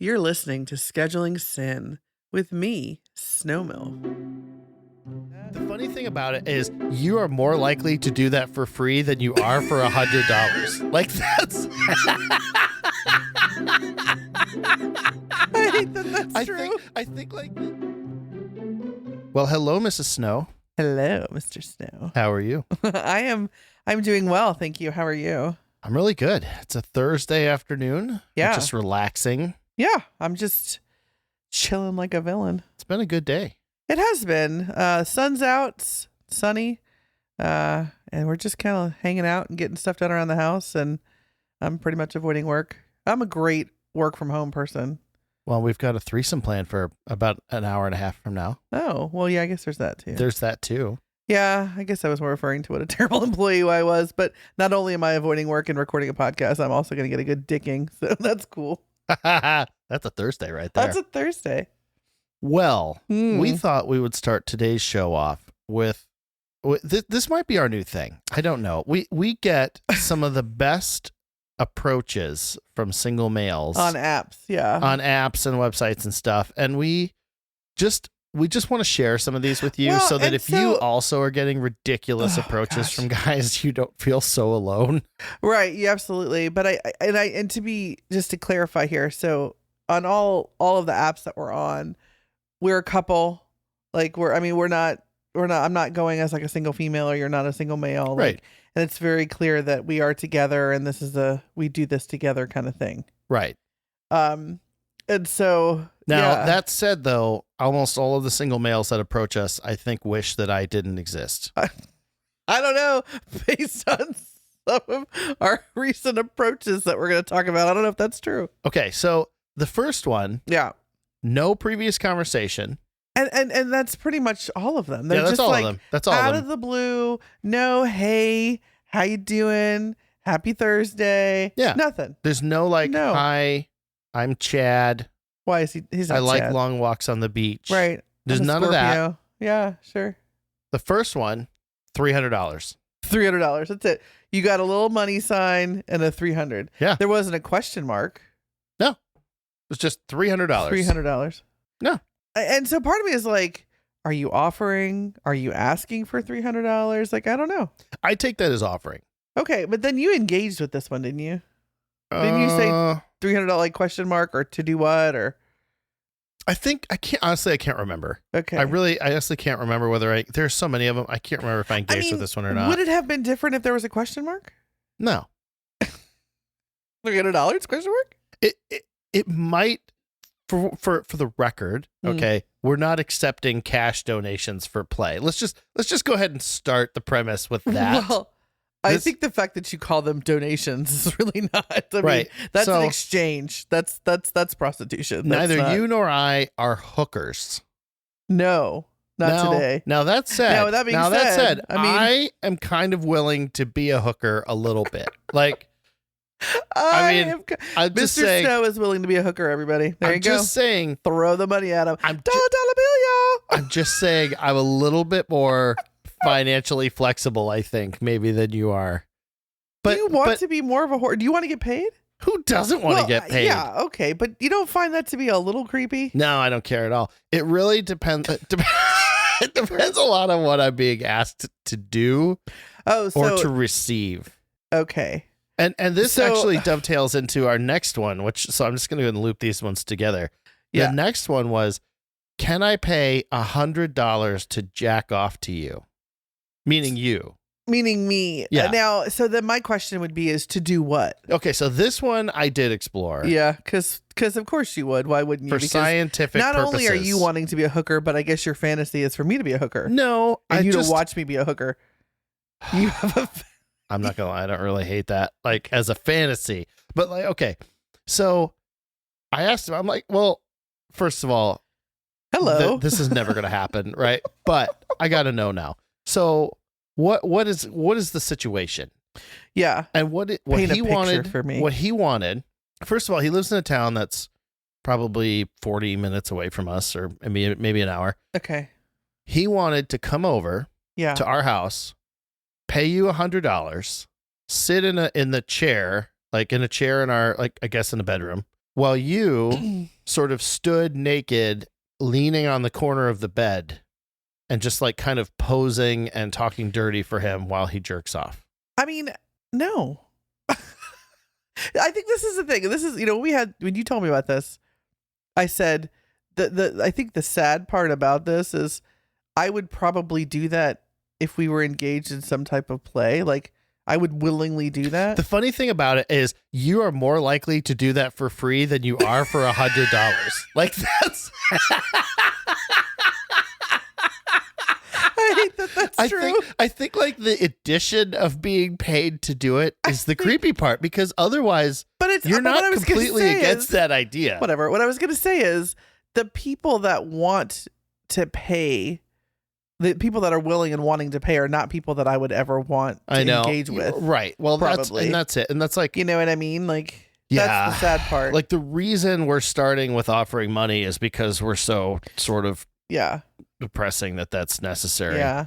You're listening to Scheduling Sin with me, Snowmill. The funny thing about it is you are more likely to do that for free than you are for $100. Like that's I hate that that's true. I think like Well, hello, Mrs. Snow. Hello, Mr. Snow. How are you? I'm doing well, thank you. How are you? I'm really good. It's a Thursday afternoon. Yeah. I'm just relaxing. Yeah, I'm just chilling like a villain. It's been a good day. It has been. Sun's out, it's sunny, and we're just kind of hanging out and getting stuff done around the house, and I'm pretty much avoiding work. I'm a great work from home person. Well, we've got a threesome planned for about an hour and a half from now. Oh, well, yeah, I guess there's that too. There's that too. Yeah, I guess I was more referring to what a terrible employee I was, but not only am I avoiding work and recording a podcast, I'm also going to get a good dicking, so that's cool. That's a Thursday right there. That's a Thursday. Well, we thought we would start today's show off with this might be our new thing. I don't know. We get some of the best approaches from single males On apps, yeah. on apps and websites and stuff, and we just want to share some of these with you, so that if you also are getting ridiculous approaches from guys, you don't feel so alone. Right, yeah, absolutely. But just to clarify here, so on all of the apps that we're on, we're a couple. Like I'm not going as like a single female, or you're not a single male. Right. And it's very clear that we are together, and we do this together kind of thing. Right. And so now, that said, though, almost all of the single males that approach us, I think, wish that I didn't exist. I don't know, based on some of our recent approaches that we're going to talk about. I don't know if that's true. Okay, so the first one, no previous conversation. And that's pretty much all of them. They're that's just all like, of them. That's all out of them. of the blue. No, hey, how you doing? Happy Thursday. Yeah. Nothing. There's no hi, I'm Chad. Why is he's not I like Chad. long walks on the beach. Right. There's I'm a none of that. Scorpio. Yeah, sure. The first one, $300. $300. That's it. You got a little money sign and a 300. Yeah. There wasn't a question mark. No. It was just $300. $300. No. And so part of me is like, are you offering? Are you asking for $300? Like, I don't know. I take that as offering. Okay, but then you engaged with this one, didn't you? Didn't you say $300 like question mark, or to do what, or? I can't remember. Okay. I honestly can't remember whether there's so many of them. I can't remember if I engaged with this one or not. Would it have been different if there was a question mark? No. $300 question mark? It might, for the record. Okay, we're not accepting cash donations for play. Let's just go ahead and start the premise with that. Well, I think the fact that you call them donations is really not. I mean, that's an exchange. That's prostitution. Neither you nor I are hookers. No, not today. Now that said, Now, that being said, I am kind of willing to be a hooker a little bit. Like, I'm just Mr. saying, Snow is willing to be a hooker, everybody. There you go. I'm just saying, throw the money at him. $1 bill, y'all. I'm just saying I'm a little bit more financially flexible, I think, maybe, than you are. But do you want to be more of a whore? Do you want to get paid? Who doesn't want to get paid? Yeah, okay, but you don't find that to be a little creepy? No, I don't care at all. It really depends. It depends a lot on what I'm being asked to do or to receive. Okay. And this actually dovetails into our next one, so I'm just going to go and loop these ones together. Yeah. The next one was, can I pay $100 to jack off to you? Meaning you. Meaning me. Yeah. Now, so then my question would be, is to do what? Okay, so this one I did explore. Yeah, because of course you would. Why wouldn't you? For scientific purposes. Not only are you wanting to be a hooker, but I guess your fantasy is for me to be a hooker. No. And to watch me be a hooker. You have a... I'm not going to lie. I don't really hate that, like, as a fantasy. But, like, okay. So I asked him, I'm like, well, first of all, hello. This is never going to happen, right? But I got to know now. So what is the situation? Yeah. And what he wanted for me. What he wanted, first of all, he lives in a town that's probably 40 minutes away from us, or maybe an hour. Okay. He wanted to come over to our house, pay you $100, sit in the chair, like in a chair in our, like, I guess in the bedroom. while you sort of stood naked, leaning on the corner of the bed and just like kind of posing and talking dirty for him while he jerks off. I mean, no. I think this is the thing. This is, when you told me about this, I said I think the sad part about this is I would probably do that if we were engaged in some type of play. Like, I would willingly do that. The funny thing about it is you are more likely to do that for free than you are for $100. Like, that's... I hate that's true. I think like the addition of being paid to do it is the creepy part, because otherwise you're not completely against that idea. Whatever. What I was going to say is the people that want to pay, the people that are willing and wanting to pay are not people that I would ever want to engage with. Right. Well, probably. that's it. And that's like, you know what I mean? Like, that's the sad part. Like, the reason we're starting with offering money is because we're so sort of depressing that's necessary. Yeah.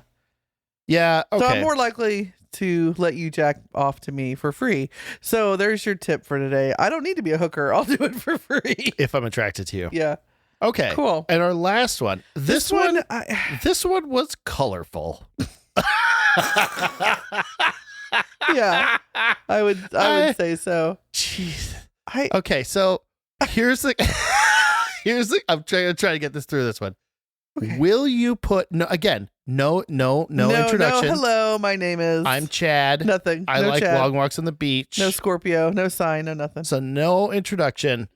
Yeah. Okay. So I'm more likely to let you jack off to me for free. So there's your tip for today. I don't need to be a hooker. I'll do it for free. If I'm attracted to you. Yeah. Okay. Cool. And our last one. This one was colorful. Yeah. I would say so. Jeez. Okay, so here's the I'm trying to get this through this one. Okay. Will you put no introduction. No, hello, my name is. I'm Chad. Nothing. I like Chad. long walks on the beach. No Scorpio, no sign, no nothing. So no introduction.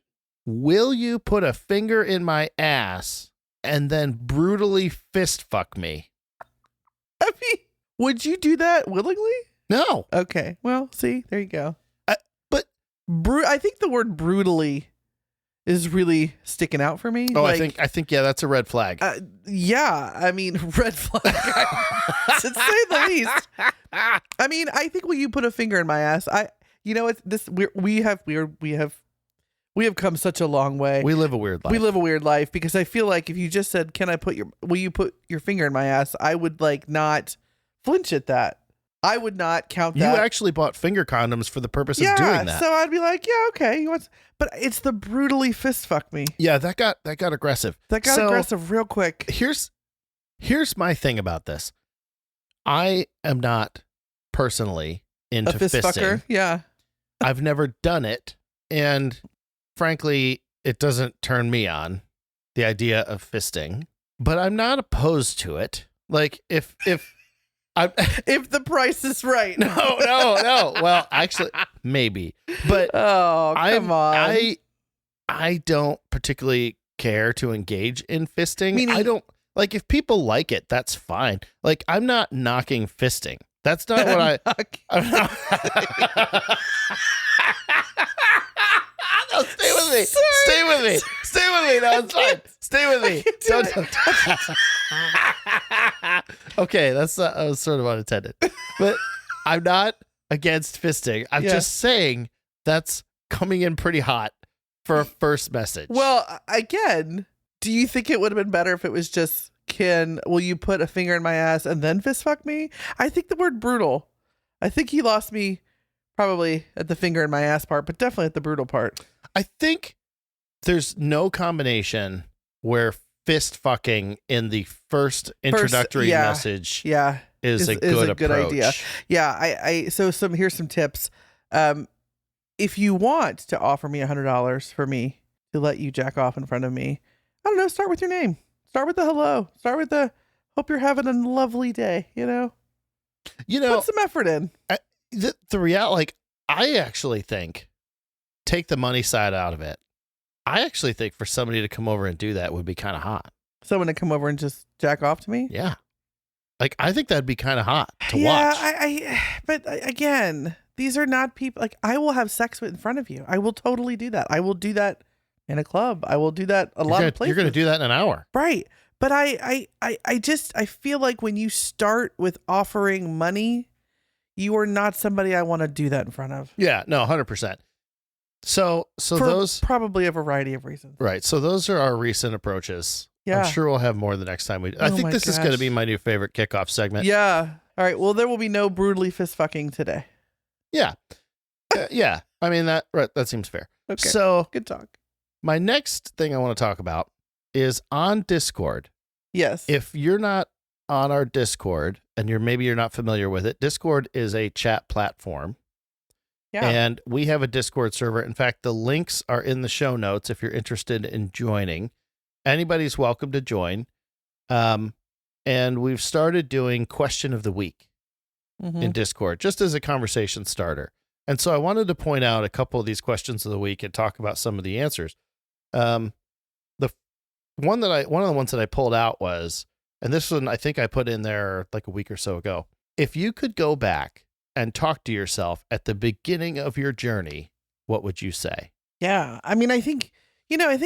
Will you put a finger in my ass and then brutally fist fuck me? I mean, would you do that willingly? No. Okay. Well, see, there you go. But I think the word brutally is really sticking out for me. Oh, like, I think yeah, that's a red flag. Yeah, I mean, red flag to say the least. I mean, I think when you put a finger in my ass, it's this. We have come such a long way. We live a weird life. We live a weird life, because I feel like if you just said, will you put your finger in my ass? I would like not flinch at that. I would not count that. You actually bought finger condoms for the purpose of doing that. So I'd be like, yeah, okay. But it's the brutally fist fuck me. Yeah, that got aggressive. That got aggressive real quick. Here's my thing about this. I am not personally into a fist fisting. Fucker? Yeah. I've never done it, and frankly, it doesn't turn me on, the idea of fisting. But I'm not opposed to it. Like, if the price is right. No. Well, actually, maybe. But come on. I don't particularly care to engage in fisting. Meaning, I don't like, if people like it, that's fine. Like, I'm not knocking fisting. That's not what I'm not. No, stay with me. Sorry. Stay with me. Stay with me. No, it's fine. Stay with me. Okay, that was sort of unintended. But I'm not against fisting. I'm just saying that's coming in pretty hot for a first message. Well, again, do you think it would have been better if it was just, will you put a finger in my ass and then fist fuck me? I think the word brutal. I think he lost me probably at the finger in my ass part, but definitely at the brutal part. I think there's no combination where fist fucking in the first introductory message is a good approach. Idea. Yeah, so here's some tips. If you want to offer me $100 for me to let you jack off in front of me, I don't know, start with your name. Start with the hello. Start with the hope you're having a lovely day, Put some effort in. The reality, like, I actually think, take the money side out of it, I actually think for somebody to come over and do that would be kind of hot. Someone to come over and just jack off to me? Yeah. Like, I think that'd be kind of hot to watch. Yeah, but again, these are not people, like, I will have sex with in front of you. I will totally do that. I will do that in a club. I will do that a lot of places. You're going to do that in an hour. Right. But I feel like when you start with offering money, you are not somebody I want to do that in front of. Yeah, no, 100%. So for those probably a variety of reasons. Right. So those are our recent approaches. Yeah. I'm sure we'll have more the next time I think this is going to be my new favorite kickoff segment. Yeah. All right. Well, there will be no brutally fist fucking today. Yeah. Yeah. I mean, that seems fair. Okay. So good talk. My next thing I want to talk about is on Discord. Yes. If you're not on our Discord and maybe you're not familiar with it, Discord is a chat platform. Yeah. And we have a Discord server. In fact, the links are in the show notes if you're interested in joining. Anybody's welcome to join. And we've started doing question of the week in Discord, just as a conversation starter. And so I wanted to point out a couple of these questions of the week and talk about some of the answers. The one of the ones that I pulled out was, and this one I think I put in there like a week or so ago. If you could go back and talk to yourself at the beginning of your journey, what would you say? Yeah. I mean, I think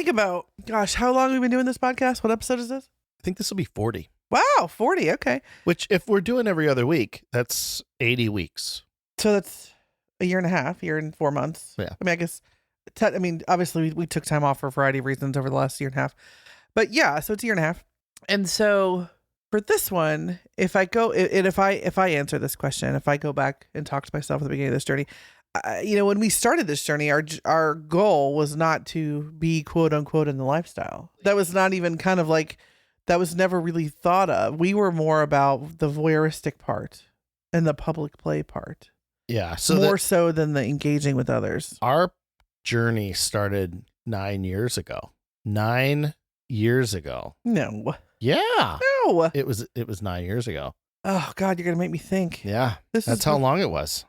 about, gosh, how long have we been doing this podcast? What episode is this? I think this will be 40. Wow, 40. Okay. Which, if we're doing every other week, that's 80 weeks. So that's a year and a half, year and 4 months. Yeah. I mean, I guess, obviously we took time off for a variety of reasons over the last year and a half. But yeah, so it's a year and a half. And so for this one, if I answer this question, if I go back and talk to myself at the beginning of this journey, when we started this journey, our goal was not to be quote unquote in the lifestyle. That was not even kind of like, that was never really thought of. We were more about the voyeuristic part and the public play part. Yeah. So more so than the engaging with others. Our journey started 9 years ago. 9 years ago. No. Yeah. No. It was 9 years ago. Oh God, you're gonna make me think. Yeah. That's how long it was.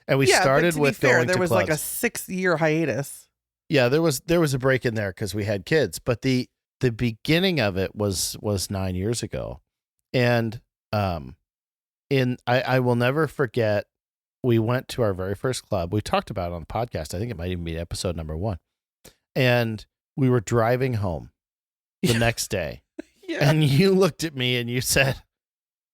And we started with fair, going there to was clubs. like a 6-year hiatus. Yeah, there was a break in there because we had kids, but the beginning of it was 9 years ago. And I will never forget, we went to our very first club. We talked about it on the podcast. I think it might even be episode number 1. And we were driving home the next day. Yeah. And you looked at me and you said,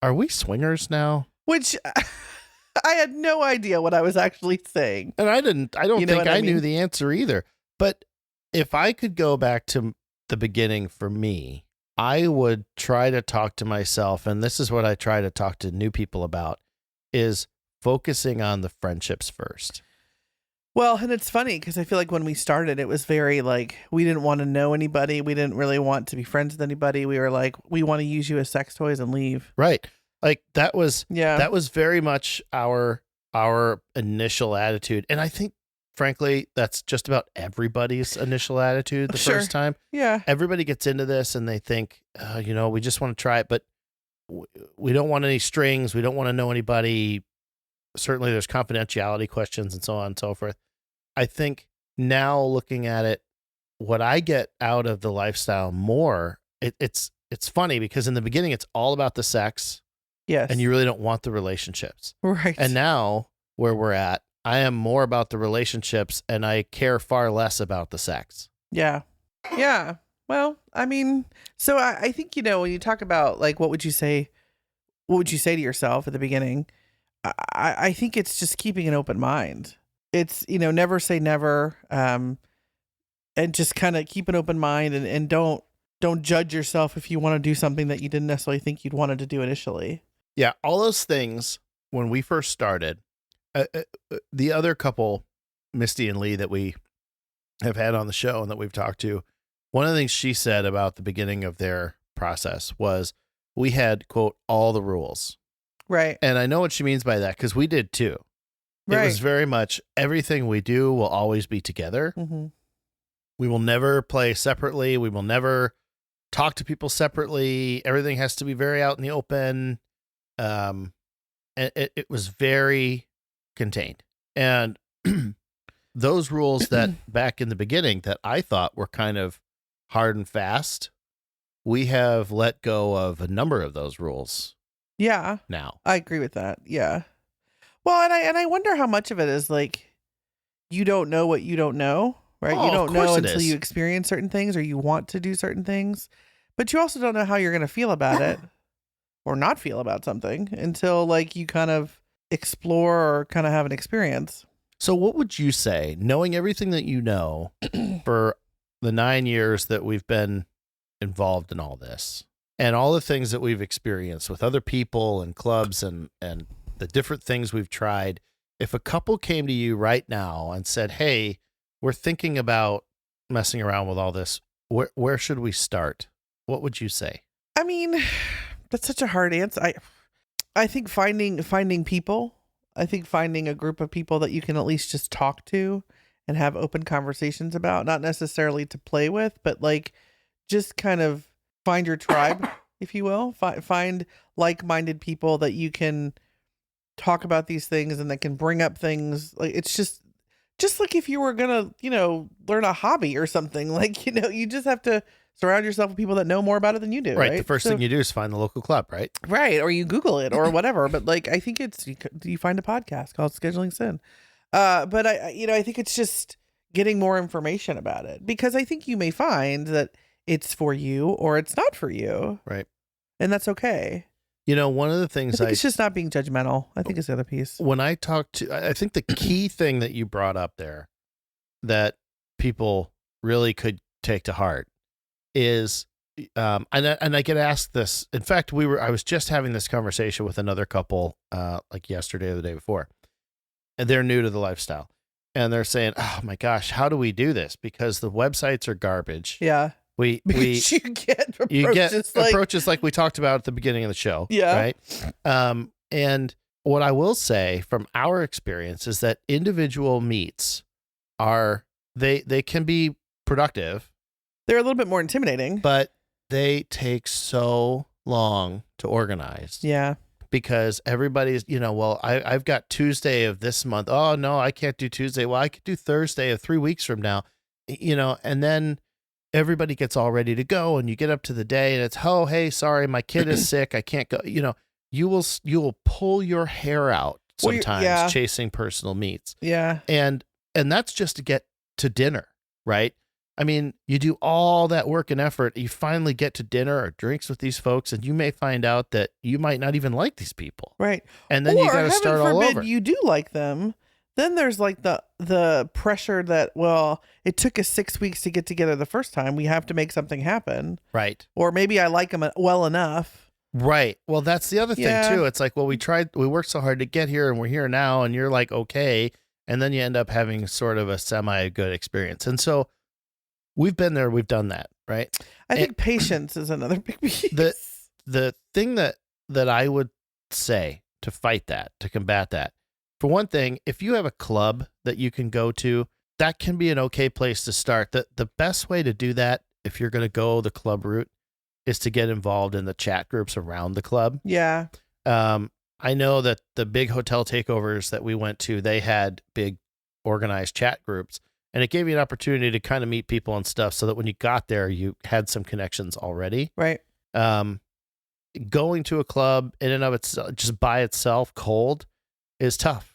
"Are we swingers now?" Which I had no idea what I was actually saying. And I don't think I knew the answer either. But if I could go back to the beginning for me, I would try to talk to myself, and this is what I try to talk to new people about, is focusing on the friendships first. Well, and it's funny because I feel like when we started, it was very like, we didn't want to know anybody. We didn't really want to be friends with anybody. We were like, we want to use you as sex toys and leave. Right. Like that was very much our initial attitude. And I think, frankly, that's just about everybody's initial attitude the first time. Yeah. Everybody gets into this and they think, we just want to try it, but we don't want any strings. We don't want to know anybody. Certainly there's confidentiality questions and so on and so forth. I think now looking at it, what I get out of the lifestyle more, it's funny because in the beginning it's all about the sex. Yes. And you really don't want the relationships. Right. And now where we're at, I am more about the relationships and I care far less about the sex. Yeah. Yeah. Well, I mean, so I think, when you talk about like, what would you say to yourself at the beginning? I think it's just keeping an open mind. It's, never say never. And just kind of keep an open mind and don't judge yourself if you want to do something that you didn't necessarily think you'd wanted to do initially. Yeah. All those things when we first started, the other couple, Misty and Lee, that we have had on the show and that we've talked to, one of the things she said about the beginning of their process was we had, quote, all the rules. Right. And I know what she means by that because we did too. Right. It was very much everything we do will always be together. Mm-hmm. We will never play separately. We will never talk to people separately. Everything has to be very out in the open. And it was very contained. And those rules that back in the beginning that I thought were kind of hard and fast, we have let go of a number of those rules. Yeah. Now. I agree with that. Yeah. Well, and I wonder how much of it is like, you don't know what you don't know, right? Oh, you don't know until is. you experience certain things or you want to do certain things, but you also don't know how you're going to feel about it or not feel about something until like you kind of explore or kind of have an experience. So what would you say, knowing everything that you know for the 9 years that we've been involved in all this and all the things that we've experienced with other people and clubs and the different things we've tried, if a couple came to you right now and said, "Hey, we're thinking about messing around with all this, where should we start? What would you say? I mean, that's such a hard answer. I think finding people. I think finding a group of people that you can at least just talk to and have open conversations about, not necessarily to play with, but like just kind of find your tribe, if you will. Find like-minded people that you can talk about these things and that can bring up things. Like it's just like if you were gonna, learn a hobby or something. Like, you just have to surround yourself with people that know more about it than you do. Right. Right. The first thing you do is find the local club, right? Right. Or you Google it or whatever. But like, I think you find a podcast called Scheduling Sin. But I think it's just getting more information about it, because I think you may find that it's for you or it's not for you. Right. And that's okay. One of the things it's just not being judgmental, I think, is the other piece. When I I think the key thing that you brought up there that people really could take to heart is, and I get asked this. In fact, I was just having this conversation with another couple, like yesterday or the day before, and they're new to the lifestyle, and they're saying, "Oh my gosh, how do we do this? Because the websites are garbage." Yeah. You get approaches like we talked about at the beginning of the show. Yeah. Right. And what I will say from our experience is that individual meets they can be productive. They're a little bit more intimidating, but they take so long to organize. Yeah. Because everybody's, I've got Tuesday of this month. Oh no, I can't do Tuesday. Well, I could do Thursday of 3 weeks from now, and then everybody gets all ready to go, and you get up to the day and it's, oh, hey, sorry, my kid is sick. I can't go. You will pull your hair out sometimes chasing personal meets. Yeah. And that's just to get to dinner, right? I mean, you do all that work and effort. You finally get to dinner or drinks with these folks, and you may find out that you might not even like these people. Right. And then you got to start all over. You do like them. Then there's like the pressure that, well, it took us 6 weeks to get together the first time. We have to make something happen. Right. Or maybe I like them well enough. Right. Well, that's the other thing too. It's like, well, we worked so hard to get here and we're here now, and you're like, okay. And then you end up having sort of a semi-good experience. And so we've been there, we've done that. Right. I think patience is another big piece. The thing that I would say to fight that, to combat that, for one thing, if you have a club that you can go to, that can be an okay place to start. The best way to do that, if you're going to go the club route, is to get involved in the chat groups around the club. Yeah. I know that the big hotel takeovers that we went to, they had big organized chat groups, and it gave you an opportunity to kind of meet people and stuff, so that when you got there, you had some connections already. Right. Going to a club in and of itself, just by itself, cold, is tough.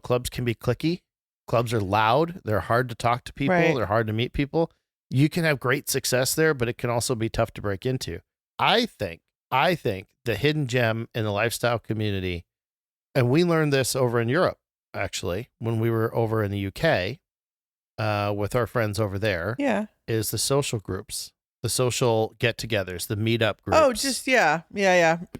Clubs can be cliquey. Clubs are loud. They're hard to talk to people. Right. They're hard to meet people. You can have great success there, but it can also be tough to break into. I think the hidden gem in the lifestyle community, and we learned this over in Europe, actually, when we were over in the UK, with our friends over there. Yeah. Is the social groups, the social get-togethers, the meetup groups. Oh, just, yeah.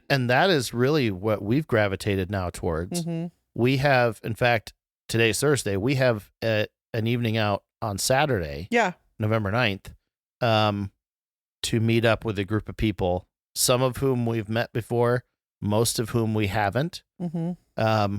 And that is really what we've gravitated now towards. Mm-hmm. We have, in fact, today's Thursday, we have an evening out on Saturday, November 9th, to meet up with a group of people, some of whom we've met before, most of whom we haven't. Mm-hmm.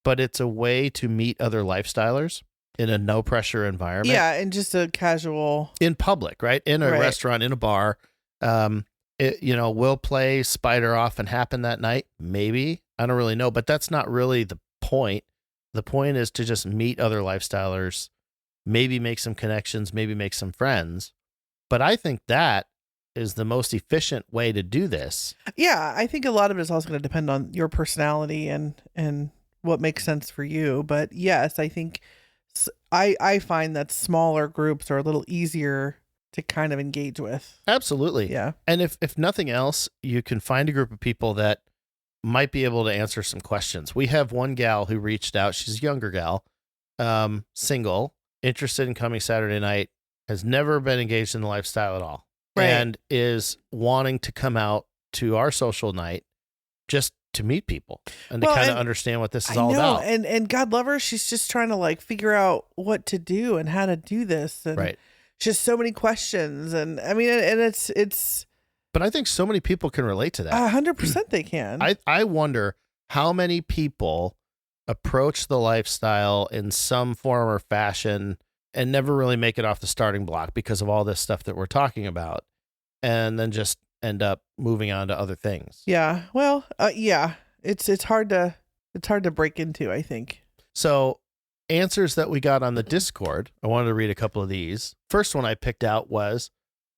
But it's a way to meet other lifestylers in a no pressure environment. Yeah, and just a casual. In public, right? In a restaurant, in a bar. Will play Spider Off and Happen that night? Maybe. I don't really know, but that's not really the point. The point is to just meet other lifestylers, maybe make some connections, maybe make some friends. But I think that is the most efficient way to do this. Yeah, I think a lot of it is also going to depend on your personality and what makes sense for you. But yes, I think I find that smaller groups are a little easier to kind of engage with. Absolutely. Yeah. And if nothing else, you can find a group of people that might be able to answer some questions. We have one gal who reached out. She's a younger gal, single, interested in coming Saturday night, has never been engaged in the lifestyle at all, and is wanting to come out to our social night just to meet people and to kind of understand what this is all about. And God love her, she's just trying to like figure out what to do and how to do this. And right. just so many questions. And I mean, and it's But I think so many people can relate to that. 100% they can. I wonder how many people approach the lifestyle in some form or fashion and never really make it off the starting block because of all this stuff that we're talking about, and then just end up moving on to other things. Yeah. Well, yeah, it's hard to break into, I think. So answers that we got on the Discord, I wanted to read a couple of these. First one I picked out was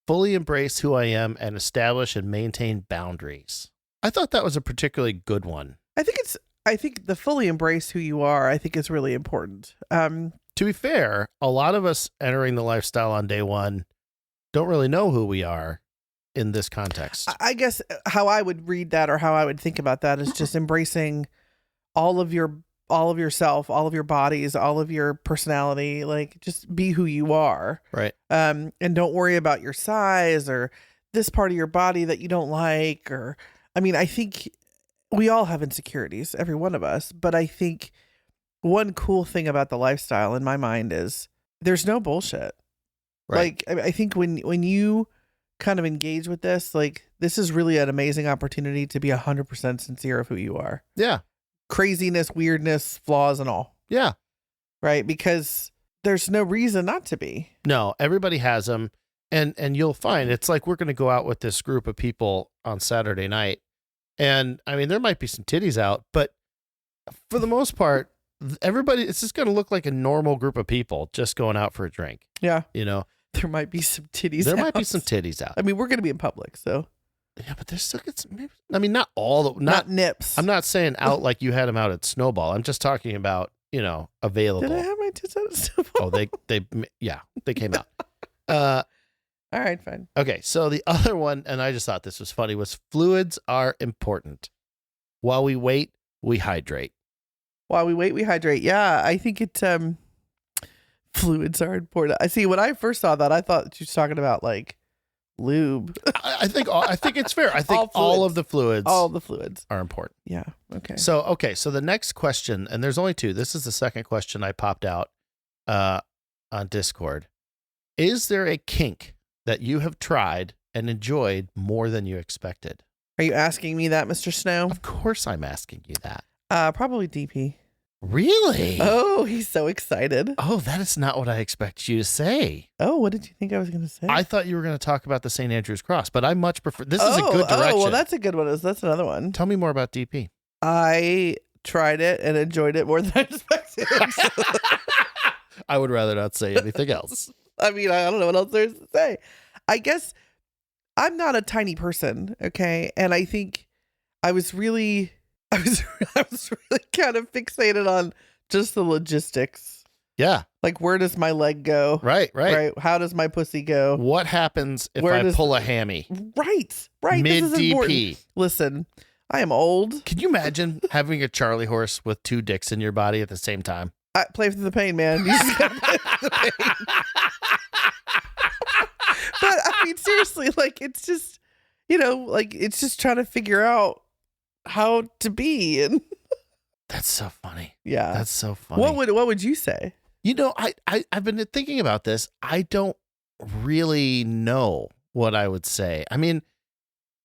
fully embrace who I am and establish and maintain boundaries. I thought that was a particularly good one. I think the fully embrace who you are, I think is really important. To be fair, a lot of us entering the lifestyle on day one don't really know who we are in this context. I guess how I would read that, or how I would think about that, is just embracing all of yourself, all of your bodies, all of your personality. Like, just be who you are. Right. And don't worry about your size or this part of your body that you don't like. Or, I mean, I think we all have insecurities, every one of us. But I think one cool thing about the lifestyle in my mind is there's no bullshit. Right. Like, I think when you kind of engage with this, like, this is really an amazing opportunity to be 100% sincere of who you are. Yeah. Craziness, weirdness, flaws, and all. Yeah. Right? Because there's no reason not to be. No, everybody has them. And you'll find it's like we're going to go out with this group of people on Saturday night. And I mean, there might be some titties out, but for the most part, everybody, it's just going to look like a normal group of people just going out for a drink. Yeah. You know, There might be some titties there out. might be some titties out. I mean, we're going to be in public, so. Yeah, but there's still maybe, I mean, not all the, Not nips. I'm not saying out like you had them out at Snowball. I'm just talking about, available. Did I have my tits out of Snowball? Oh, they came out. All right, fine. Okay, so the other one, and I just thought this was funny, was fluids are important. While we wait, we hydrate. While we wait, we hydrate. Yeah, I think fluids are important. I see. When I first saw that, I thought she was talking about like lube. I think it's fair. I think all of the fluids are important. Yeah. Okay. So the next question, and there's only two. This is the second question I popped out on Discord. Is there a kink that you have tried and enjoyed more than you expected? Are you asking me that, Mr. Snow? Of course I'm asking you that. Probably DP. Really? Oh, he's so excited. Oh, that is not what I expected you to say. Oh, what did you think I was going to say? I thought you were going to talk about the St. Andrew's Cross, but I much prefer... This is a good direction. Oh, well, that's a good one. That's another one. Tell me more about DP. I tried it and enjoyed it more than I expected. I would rather not say anything else. I mean, I don't know what else there's to say. I guess I'm not a tiny person, okay? And I think I was really kind of fixated on just the logistics. Yeah. Like, where does my leg go? Right. How does my pussy go? What happens if I pull a hammy? Right. Mid This is important. DP. Listen, I am old. Can you imagine having a Charlie horse with two dicks in your body at the same time? I play through the pain, man. You just gotta play through the pain. But I mean, seriously, like, it's just, it's just trying to figure out how to be. And that's so funny. Yeah, that's so funny. What would you say? I've been thinking about this. I don't really know what I would say. I mean,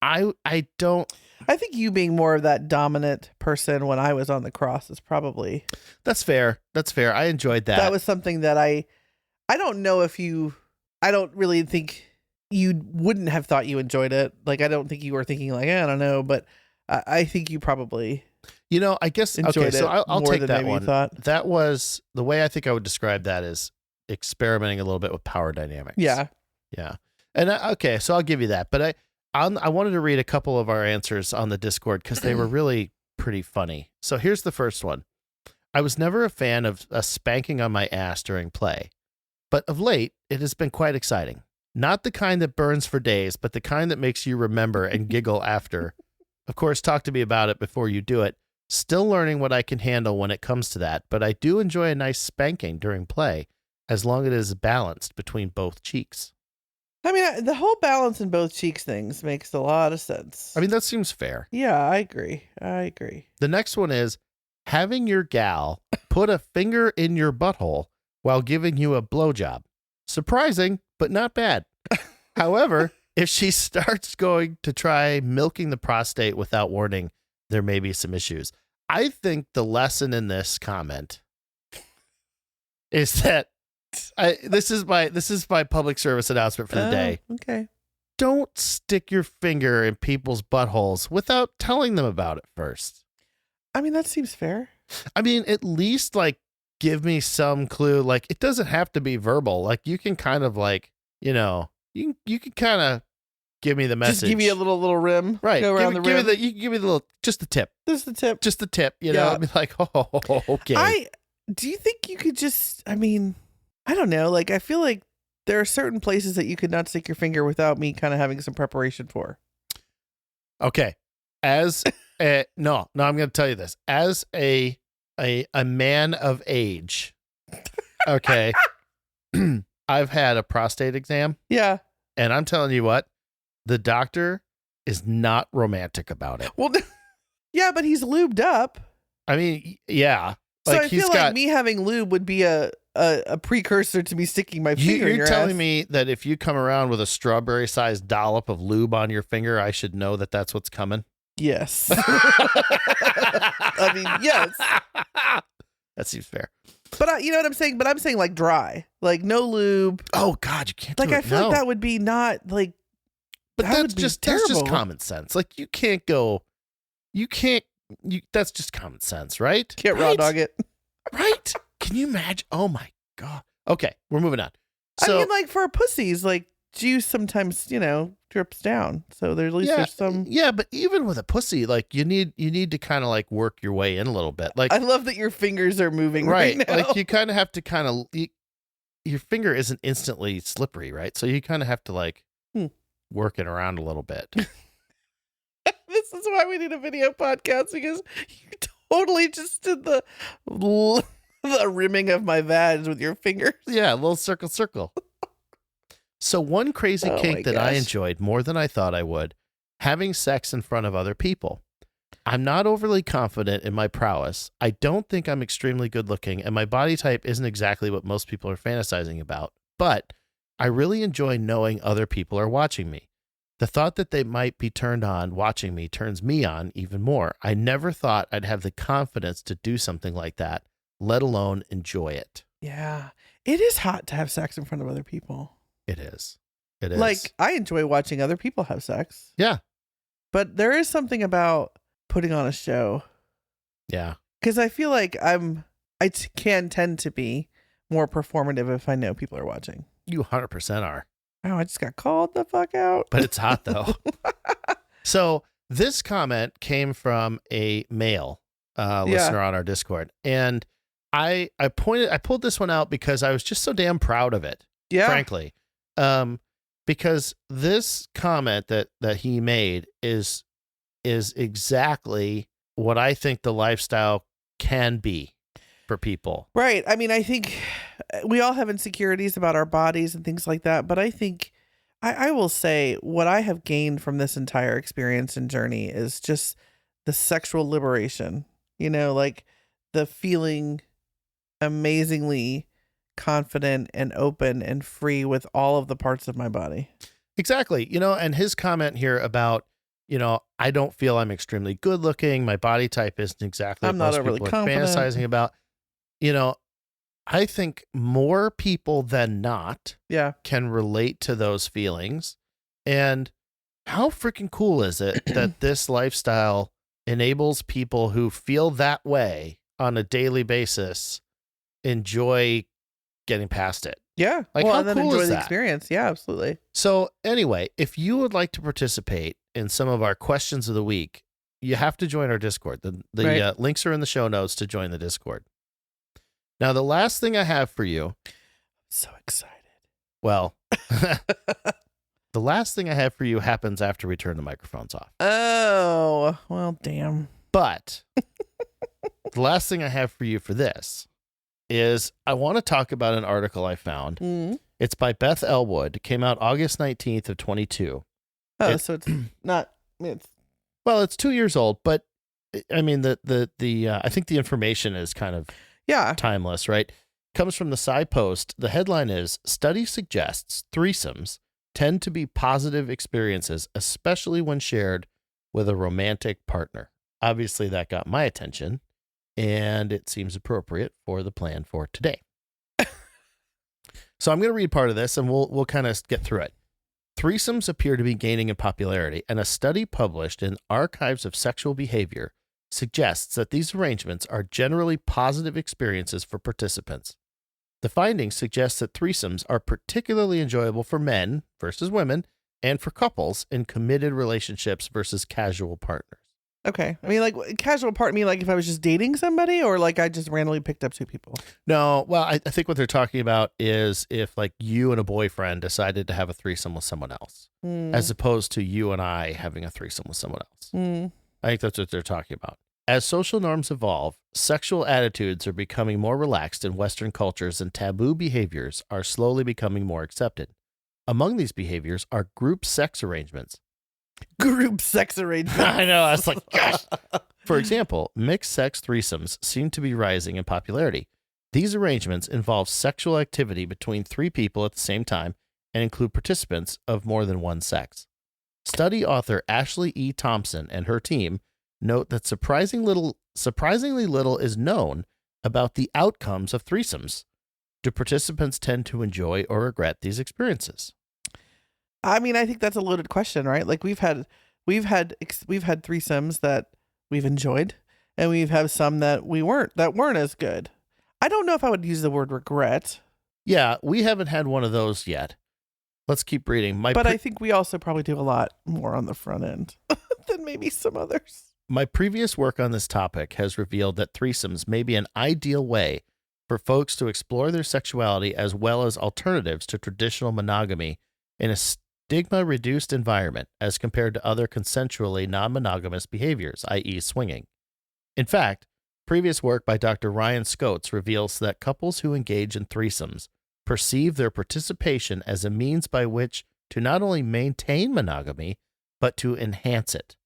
I don't. I think you being more of that dominant person when I was on the cross is probably. That's fair. I enjoyed that. That was something that I don't know if you. I don't really think you wouldn't have thought you enjoyed it. Like, I don't think you were thinking like, I don't know, but I think you probably. I guess enjoyed okay. So I'll take that one. That was the way I think I would describe that is experimenting a little bit with power dynamics. Yeah. And okay, so I'll give you that. But I wanted to read a couple of our answers on the Discord because they were really pretty funny. So here's the first one. I was never a fan of a spanking on my ass during play, but of late it has been quite exciting. Not the kind that burns for days, but the kind that makes you remember and giggle after. Of course, talk to me about it before you do it. Still learning what I can handle when it comes to that, but I do enjoy a nice spanking during play, as long as it is balanced between both cheeks. I mean, the whole balance in both cheeks things makes a lot of sense. I mean, that seems fair. Yeah, I agree. The next one is having your gal put a finger in your butthole while giving you a blowjob. Surprising, but not bad. However, if she starts going to try milking the prostate without warning, there may be some issues. I think the lesson in this comment is that this is my public service announcement for the day. Okay. Don't stick your finger in people's buttholes without telling them about it first. I mean, that seems fair. I mean, at least like give me some clue. Like it doesn't have to be verbal. Like you can kind of like, you can kind of give me the message. Just give me a little rim. Right. Go around the rim. You can give me the little, just the tip. Just the tip. Just the tip. You know, I'd be like, oh, okay. Do you think you could just, I mean, I don't know. Like, I feel like there are certain places that you could not stick your finger without me kind of having some preparation for. Okay. As no, I'm going to tell you this. As a man of age, okay, I've had a prostate exam. Yeah. And I'm telling you what, the doctor is not romantic about it. Well, yeah, but he's lubed up. I mean, yeah. So I feel like me having lube would be a precursor to me sticking my finger in your ass. You're telling me that if you come around with a strawberry-sized dollop of lube on your finger, I should know that that's what's coming? Yes. I mean, yes. That seems fair. But you know what I'm saying? But I'm saying like dry, like no lube. Oh God, you can't. Like I feel like that would be not like. But that's just common sense. Like you can't. That's just common sense, right? Can't raw dog it. Right? Can you imagine? Oh my God. Okay, we're moving on. So, I mean, like for pussies, like juice sometimes, drips down. So there's at least there's some. Yeah, but even with a pussy, like you need to kind of like work your way in a little bit. Like I love that your fingers are moving right now. Like you kind of have to your finger isn't instantly slippery, right? So you kind of have to like work it around a little bit. This is why we need a video podcast, because you totally just did the rimming of my vag with your fingers. Yeah, a little circle. So one crazy kink that I enjoyed more than I thought I would, having sex in front of other people. I'm not overly confident in my prowess. I don't think I'm extremely good looking, and my body type isn't exactly what most people are fantasizing about, but I really enjoy knowing other people are watching me. The thought that they might be turned on watching me turns me on even more. I never thought I'd have the confidence to do something like that, let alone enjoy it. Yeah. It is hot to have sex in front of other people. It is. It is. Like, I enjoy watching other people have sex. Yeah. But there is something about putting on a show. Yeah. Because I feel like I can tend to be more performative if I know people are watching. You 100% are. Oh, I just got called the fuck out. But it's hot though. So this comment came from a male listener on our Discord. And I pulled this one out because I was just so damn proud of it. Yeah. Frankly. Because this comment that he made is exactly what I think the lifestyle can be for people. Right. I mean, I think we all have insecurities about our bodies and things like that. But I think I will say what I have gained from this entire experience and journey is just the sexual liberation, like the feeling amazingly confident and open and free with all of the parts of my body. Exactly. And his comment here about, I don't feel I'm extremely good looking. My body type isn't exactly what most people are fantasizing about. I think more people than not can relate to those feelings. And how freaking cool is it that this lifestyle enables people who feel that way on a daily basis enjoy getting past it? Yeah. Like, well, how and then cool enjoy is the that? experience. Yeah, absolutely. So anyway, if you would like to participate in some of our questions of the week, you have to join our Discord. The links are in the show notes to join the Discord. Now, the last thing I have for you. So excited. Well, the last thing I have for you happens after we turn the microphones off. Oh, well, damn. But the last thing I have for you for this is I want to talk about an article I found. Mm-hmm. It's by Beth Elwood. It came out August 19th of 22. Oh, so it's not. Well, it's 2 years old, but I mean the I think the information is kind of timeless, right? Comes from the Sci Post. The headline is, Study suggests threesomes tend to be positive experiences, especially when shared with a romantic partner. Obviously, that got my attention, and it seems appropriate for the plan for today. So I'm going to read part of this, and we'll kind of get through it. Threesomes appear to be gaining in popularity, and a study published in Archives of Sexual Behavior suggests that these arrangements are generally positive experiences for participants. The findings suggest that threesomes are particularly enjoyable for men versus women and for couples in committed relationships versus casual partners. Okay. I mean, like, casual part me, like if I was just dating somebody, or like I just randomly picked up two people. No, well, I think what they're talking about is if like you and a boyfriend decided to have a threesome with someone else, as opposed to you and I having a threesome with someone else. I think that's what they're talking about. As social norms evolve, sexual attitudes are becoming more relaxed in Western cultures, and taboo behaviors are slowly becoming more accepted. Among these behaviors are group sex arrangements. Group sex arrangements. I know. I was like, gosh. For example, mixed sex threesomes seem to be rising in popularity. These arrangements involve sexual activity between three people at the same time and include participants of more than one sex. Study author Ashley E. Thompson and her team note that surprisingly little is known about the outcomes of threesomes. Do participants tend to enjoy or regret these experiences? I mean, I think that's a loaded question, right? Like we've had threesomes that we've enjoyed, and we've had some that weren't as good. I don't know if I would use the word regret. Yeah, we haven't had one of those yet. Let's keep reading. But I think we also probably do a lot more on the front end than maybe some others. My previous work on this topic has revealed that threesomes may be an ideal way for folks to explore their sexuality as well as alternatives to traditional monogamy in a stigma-reduced environment as compared to other consensually non-monogamous behaviors, i.e. swinging. In fact, previous work by Dr. Ryan Scotes reveals that couples who engage in threesomes perceive their participation as a means by which to not only maintain monogamy, but to enhance it.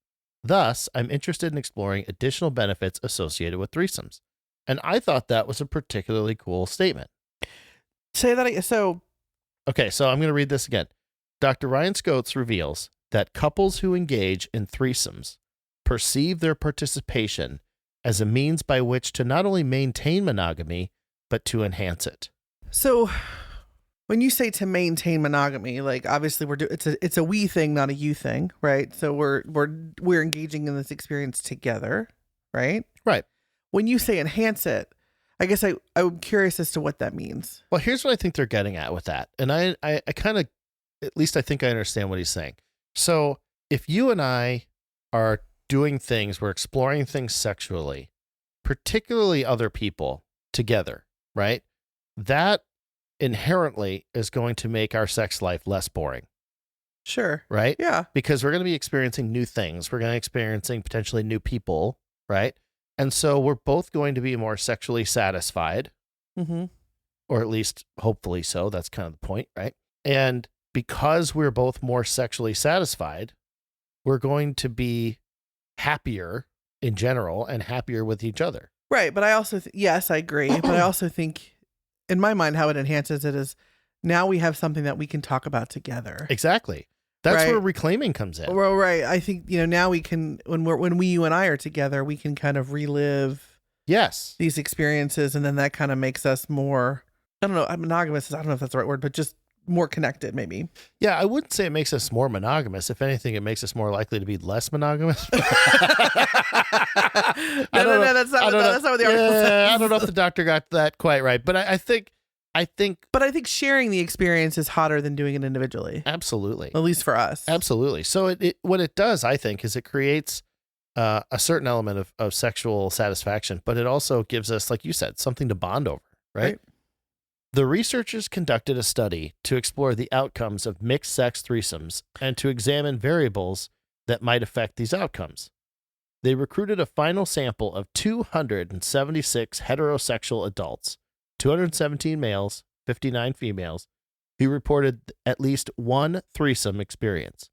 Thus, I'm interested in exploring additional benefits associated with threesomes. And I thought that was a particularly cool statement. Say that again. Okay, so I'm going to read this again. Dr. Ryan Scotes reveals that couples who engage in threesomes perceive their participation as a means by which to not only maintain monogamy, but to enhance it. So when you say to maintain monogamy, like obviously it's a we thing, not a you thing, right? So we're engaging in this experience together, right? Right. When you say enhance it, I guess I'm curious as to what that means. Well, here's what I think they're getting at with that. And I kind of, at least I think I understand what he's saying. So if you and I are doing things, we're exploring things sexually, particularly other people together, right? That inherently is going to make our sex life less boring. Sure. Right? Yeah. Because we're going to be experiencing new things. We're going to be experiencing potentially new people, right? And so we're both going to be more sexually satisfied, or at least hopefully so. That's kind of the point, right? And because we're both more sexually satisfied, we're going to be happier in general and happier with each other. Right. But I also, yes, I agree. But I also think in my mind, how it enhances it is now we have something that we can talk about together. Exactly. That's right? where reclaiming comes in. Well, right. I think, now we can, when you and I are together, we can kind of relive these experiences. And then that kind of makes us more, I don't know, monogamous. I don't know if that's the right word, but just more connected maybe. Yeah. I wouldn't say it makes us more monogamous. If anything, it makes us more likely to be less monogamous. No, that's not what the article says. I don't know if the doctor got that quite right, but I think. But I think sharing the experience is hotter than doing it individually. Absolutely. At least for us. Absolutely. So what it does, I think, is it creates a certain element of sexual satisfaction, but it also gives us, like you said, something to bond over, right? The researchers conducted a study to explore the outcomes of mixed sex threesomes and to examine variables that might affect these outcomes. They recruited a final sample of 276 heterosexual adults, 217 males, 59 females, who reported at least one threesome experience.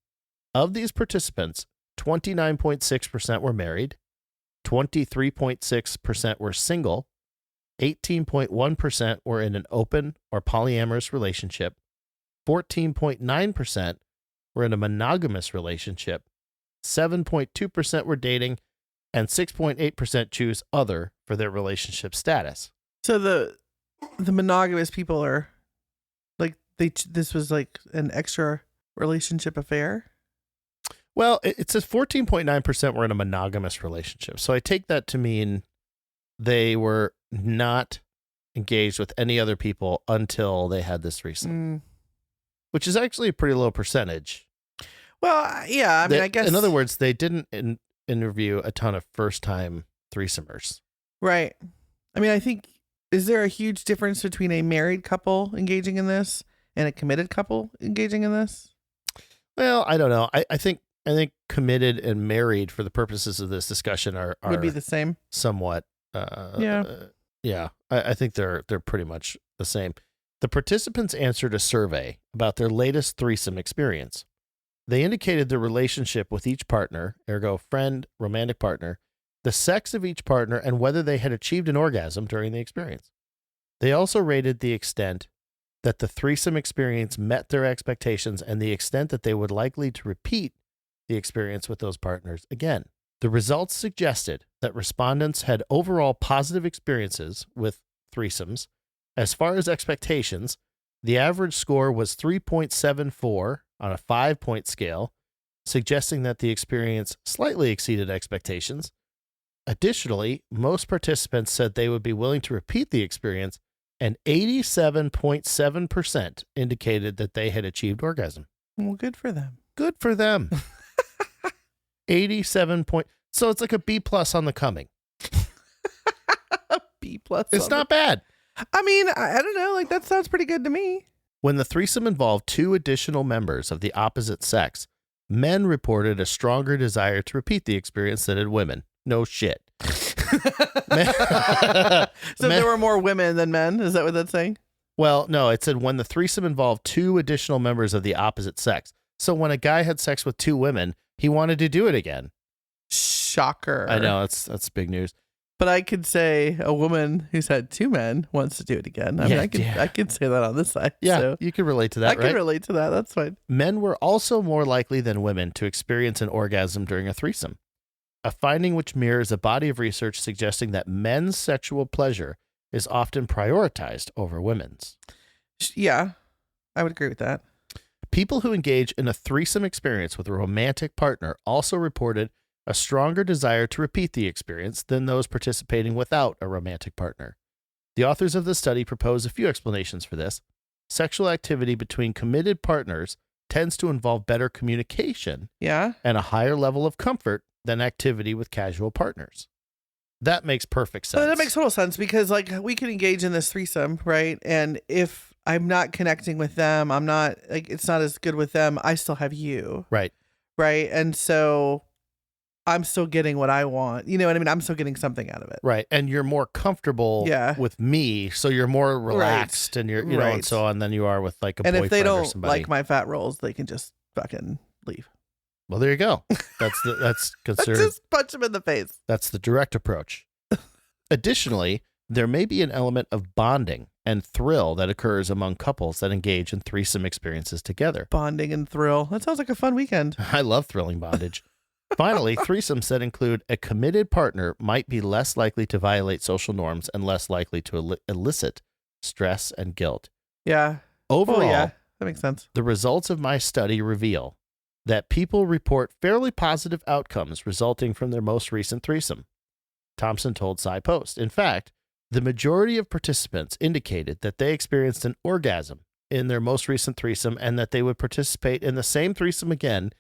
Of these participants, 29.6% were married, 23.6% were single, 18.1% were in an open or polyamorous relationship, 14.9% were in a monogamous relationship, 7.2% were dating, and 6.8% choose other for their relationship status. So the monogamous people are like this was like an extra relationship affair. Well, it says 14.9% were in a monogamous relationship. So I take that to mean they were not engaged with any other people until they had this threesome, which is actually a pretty low percentage. Well, yeah, I mean, I guess. In other words, they didn't interview a ton of first-time threesomers. Right. I mean, I think, is there a huge difference between a married couple engaging in this and a committed couple engaging in this? Well, I don't know. I think committed and married for the purposes of this discussion would be the same. Somewhat. Yeah. I think they're pretty much the same. The participants answered a survey about their latest threesome experience. They indicated their relationship with each partner, ergo friend, romantic partner, the sex of each partner, and whether they had achieved an orgasm during the experience. They also rated the extent that the threesome experience met their expectations and the extent that they would likely to repeat the experience with those partners again. The results suggested that respondents had overall positive experiences with threesomes. As far as expectations, the average score was 3.74 on a 5-point scale, suggesting that the experience slightly exceeded expectations. Additionally, most participants said they would be willing to repeat the experience, and 87.7% indicated that they had achieved orgasm. Well, good for them. Good for them. 87 point. So it's like a B+ on the coming. B+. It's not bad. I mean, I don't know. Like, that sounds pretty good to me. When the threesome involved 2 additional members of the opposite sex, men reported a stronger desire to repeat the experience than did women. No shit. There were more women than men? Is that what that's saying? Well, no, it said when the threesome involved 2 additional members of the opposite sex. So when a guy had sex with 2 women, he wanted to do it again. Shocker. I know, that's big news. But I could say a woman who's had 2 men wants to do it again. I mean, I could say that on this side. Yeah, so you can relate to that, I can relate to that. That's fine. Men were also more likely than women to experience an orgasm during a threesome, a finding which mirrors a body of research suggesting that men's sexual pleasure is often prioritized over women's. Yeah, I would agree with that. People who engage in a threesome experience with a romantic partner also reported a stronger desire to repeat the experience than those participating without a romantic partner. The authors of the study propose a few explanations for this. Sexual activity between committed partners tends to involve better communication and a higher level of comfort than activity with casual partners. That makes perfect sense. That makes total sense because, like, we can engage in this threesome, right? And if I'm not connecting with them, I'm not, like, it's not as good with them, I still have you. Right. Right. And so I'm still getting what I want. You know what I mean? I'm still getting something out of it. Right. And you're more comfortable with me, so you're more relaxed and you're, you know, and so on than you are with like a boyfriend or somebody. And if they don't like my fat rolls, they can just fucking leave. Well, there you go. That's considered. Just punch them in the face. That's the direct approach. Additionally, there may be an element of bonding and thrill that occurs among couples that engage in threesome experiences together. Bonding and thrill. That sounds like a fun weekend. I love thrilling bondage. Finally, threesomes that include a committed partner might be less likely to violate social norms and less likely to elicit stress and guilt. Yeah. Overall, that makes sense. The results of my study reveal that people report fairly positive outcomes resulting from their most recent threesome, Thompson told SciPost. In fact, the majority of participants indicated that they experienced an orgasm in their most recent threesome and that they would participate in the same threesome again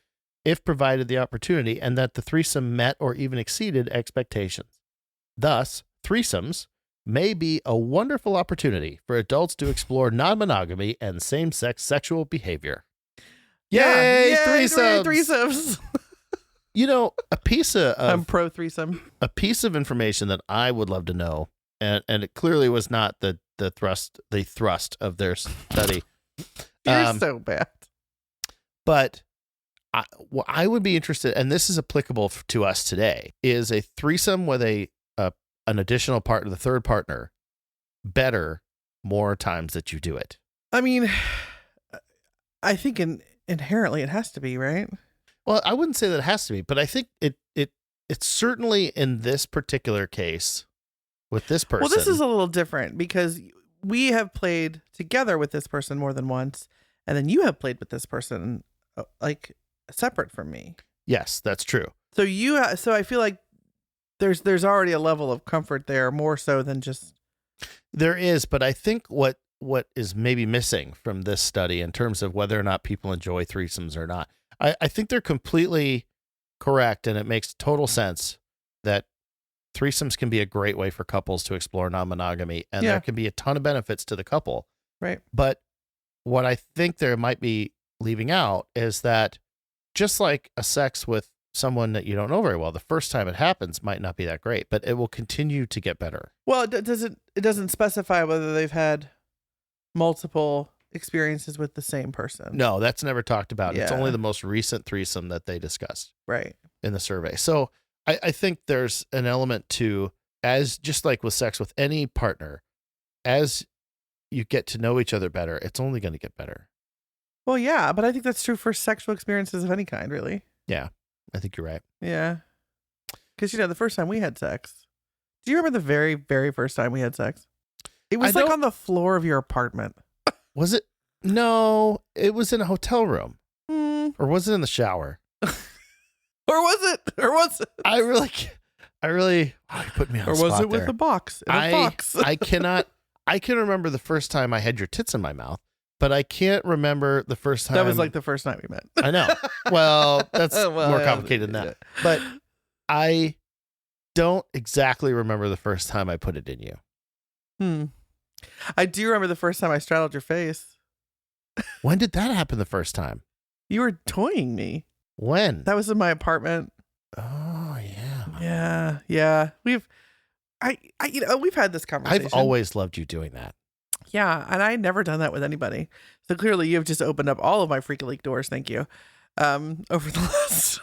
if provided the opportunity, and that the threesome met or even exceeded expectations. Thus, threesomes may be a wonderful opportunity for adults to explore non-monogamy and same-sex sexual behavior. Yay, threesomes. You know, a piece of I'm pro threesome. A piece of information that I would love to know, and it clearly was not the thrust of their study. You're so bad. But I would be interested, and this is applicable to us today, is a threesome with an additional partner, the third partner, better more times that you do it? I mean, I think inherently it has to be, right? Well, I wouldn't say that it has to be, but I think it's certainly in this particular case with this person. Well, this is a little different because we have played together with this person more than once, and then you have played with this person like separate from me. Yes, that's true. So so I feel like there's already a level of comfort there, more so than just. There is, but I think what is maybe missing from this study in terms of whether or not people enjoy threesomes or not, I think they're completely correct, and it makes total sense that threesomes can be a great way for couples to explore non-monogamy, and there can be a ton of benefits to the couple. Right. But what I think there might be leaving out is that just like a sex with someone that you don't know very well, the first time it happens might not be that great, but it will continue to get better. Well, it doesn't specify whether they've had multiple experiences with the same person. No, that's never talked about. Yeah. It's only the most recent threesome that they discussed Right. in the survey. So I think there's an element to, as just like with sex with any partner, as you get to know each other better, it's only going to get better. Well, yeah, but I think that's true for sexual experiences of any kind, really. Yeah, I think you're right. Yeah. Because, the first time we had sex, do you remember the very, very first time we had sex? It was like on the floor of your apartment. Was it? No, it was in a hotel room. Or was it in the shower? Or was it? I really, you put me on the Or spot was it with there. a box? In a box? I can remember the first time I had your tits in my mouth, but I can't remember the first time. That was like the first night we met. I know. Well, that's more complicated than that. But I don't exactly remember the first time I put it in you. I do remember the first time I straddled your face. When did that happen the first time? You were toying me. When? That was in my apartment. Oh, yeah. Yeah. We've had this conversation. I've always loved you doing that. Yeah, and I had never done that with anybody. So clearly you've just opened up all of my Freaky Leak doors. Thank you. Over the last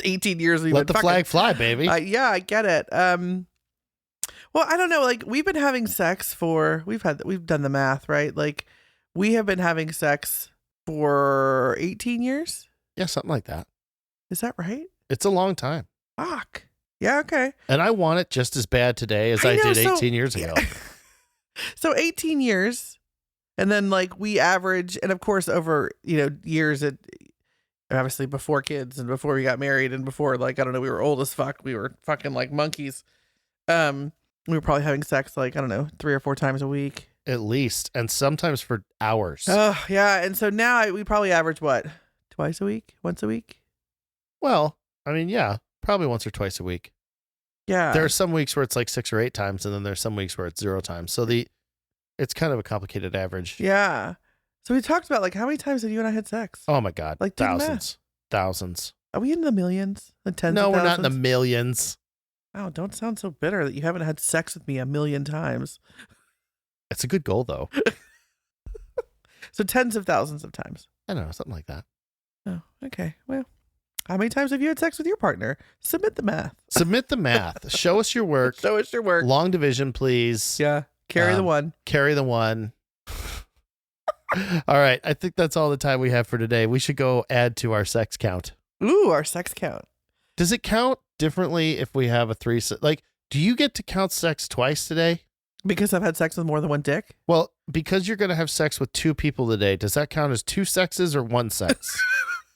18 years we've Let been the flag fly, baby. Yeah, I get it. Well, I don't know. Like, we've been having sex we've done the math, right? Like, we have been having sex for 18 years. Yeah, something like that. Is that right? It's a long time. Fuck. Yeah, okay. And I want it just as bad today as I did 18 years ago. So 18 years. And then like we average, and of course over, years, obviously before kids and before we got married and before, like, I don't know, we were old as fuck. We were fucking like monkeys. We were probably having sex like, I don't know, 3 or 4 times a week. At least. And sometimes for hours. Oh, yeah. And so now we probably average what? Twice a week? Once a week? Well, I mean, yeah, probably once or twice a week. Yeah. There are some weeks where it's like 6 or 8 times, and then there's some weeks where it's 0 times. So it's kind of a complicated average. Yeah. So we talked about like how many times have you and I had sex? Oh my God. Like thousands. Are we in the millions? The tens No, of thousands? we're not in the millions. Oh, don't sound so bitter that you haven't had sex with me 1,000,000 times. It's a good goal, though. So tens of thousands of times. I don't know, something like that. Oh, okay. Well, how many times have you had sex with your partner? Submit the math. Submit the math. Show us your work. Show us your work. Long division, please. Yeah. Carry the one. Carry the one. All right. I think that's all the time we have for today. We should go add to our sex count. Ooh, our sex count. Does it count differently if we have a threesome? Like, do you get to count sex twice today? Because I've had sex with more than one dick? Well, because you're going to have sex with 2 people today, does that count as 2 sexes or 1 sex?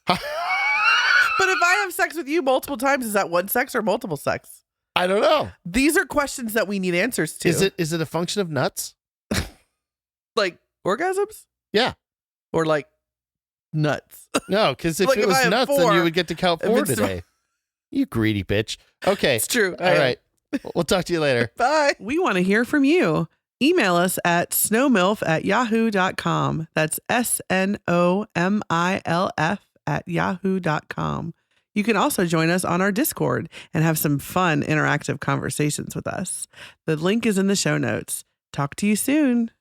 But if I have sex with you multiple times, is that 1 sex or multiple sex? I don't know. These are questions that we need answers to. Is it a function of nuts? Like orgasms? Yeah. Or like nuts? No, because if Like, it if was I have nuts, 4, then you would get to count 4 it's today. You greedy bitch. Okay. It's true. All right. We'll talk to you later. Bye. We want to hear from you. Email us at snowmilf@yahoo.com. That's SNOMILF@yahoo.com. You can also join us on our Discord and have some fun interactive conversations with us. The link is in the show notes. Talk to you soon.